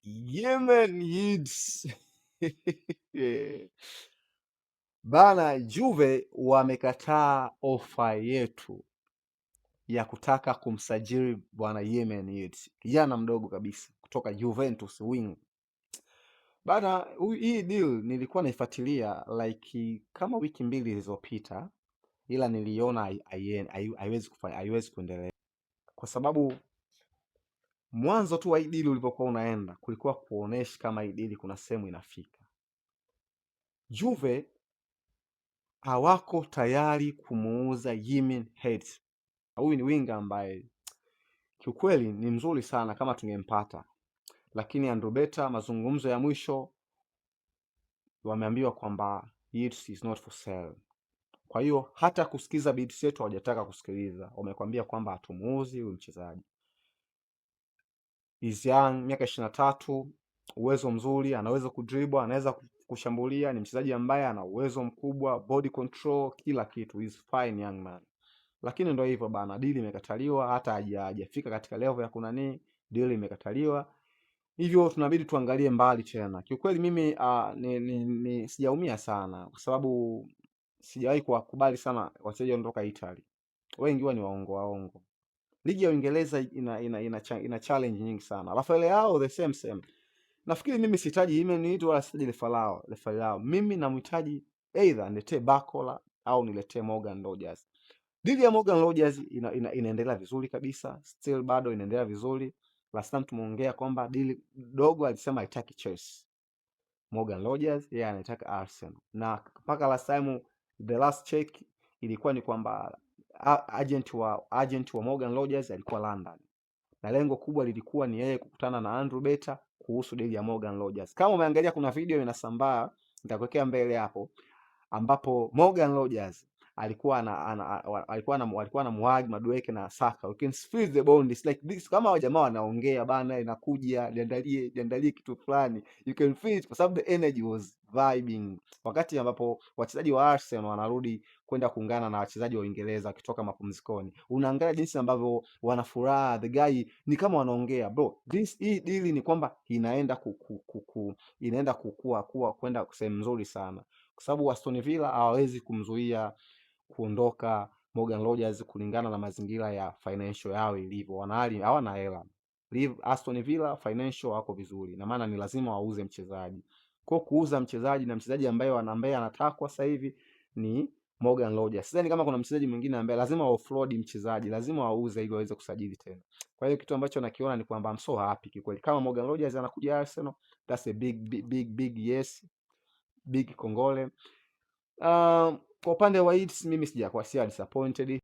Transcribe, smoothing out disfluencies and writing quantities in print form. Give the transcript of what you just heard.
Yemen Yids bana, Juve wamekataa ofa yetu ya kutaka kumsajili bwana Yemen Yids, kijana mdogo kabisa kutoka Juventus wing bana. Hii deal nilikuwa naifuatilia like kama wiki mbili zilizopita, ila niliona haiwezi kuendelea kwa sababu mwanzo tu wa hii deal ulivyokuwa unaenda kulikuwa kuonesha kama hii deal kuna sehemu inafika. Juve hawako tayari kumuuza Yemen Heads. Huyu ni winga ambaye kiukweli ni mzuri sana kama tungempata, lakini Androbeta mazungumzo ya mwisho wameambiwa kwamba Heads is not for sale. Kwa hiyo hata kusikiza bids yetu hawajataka kusikiliza, wamekwambia kwamba hatumuuzi huyu mchezaji. Is young, miaka 23, uwezo mzuri, anaweza kudribble, anaweza kushambulia, ni mchezaji ambaye ana uwezo mkubwa, body control, kila kitu. Is fine young man. Lakini ndio hivyo bana, deal imekataliwa, hata hajafika katika level ya kunani, deal imekataliwa. Hivyo tunabidi tuangalie mbali tena. Kiukweli mimi sijaumia sana kwa sababu sijawahi kuwakubali sana wachezaji kutoka Italy. Wengi wao ni waongo. Ligi ya Uingereza ina challenge nyingi sana. Rafael Leao the same. Nafikiri mimi sihitaji Jimenez wala sihitaji Leao. Mimi namhitaji either niletee Bakola au niletee Morgan Rogers. Dili ya Morgan Rogers inaendelea vizuri kabisa. Still bado inaendelea vizuri. Last time tumeongea kwamba dili dogo alisema haitaki Chelsea. Morgan Rogers yeye anataka Arsenal. Na mpaka last time the last check ilikuwa ni kwamba agent wa Morgan Rogers alikuwa London. Na lengo kubwa lilikuwa ni yeye kukutana na Andrew Beta kuhusu deal ya Morgan Rogers. Kama umeangalia kuna video inasambaa, nitakuwekea mbele hapo, ambapo Morgan Rogers alikuwa na Muhagi Madueke na Saka. You can feel the bond. It's like this, kama jamaa wanaongea bana, inakuja niandalie kitu fulani. You can feel it kwa sababu the energy was vibing. Wakati ambapo wachezaji wa Arsenal wanarudi kwenda kuungana na wachezaji wa Uingereza wakitoka mapumzikoni, unaangalia jinsi ambavyo wana furaha. The guy ni kama wanaongea, bro, hii deal ni kwamba inaenda kukua kwenda sehemu nzuri sana, kwa sababu Aston Villa hawawezi kumzuia kuondoka Morgan Rogers kulingana na mazingira ya financial yao ilivyo. Hawana hela. Aston Villa financial wako vizuri, na maana ni lazima wauze mchezaji. Kwa kuuza mchezaji na mchezaji ambaye anatakwa sasa hivi ni Morgan Rogers. Sidhani kama kuna mchezaji mwingine ambaye lazima offload mchezaji, lazima wauze ili waweze kusajili tena. Kwa hiyo kitu ambacho nakiona ni kwamba I'm so happy kikweli. Kama Morgan Rogers anakuja Arsenal, that's a big yes. Big kongole. Kwa upande wa Leeds mimi sijakuwa disappointed.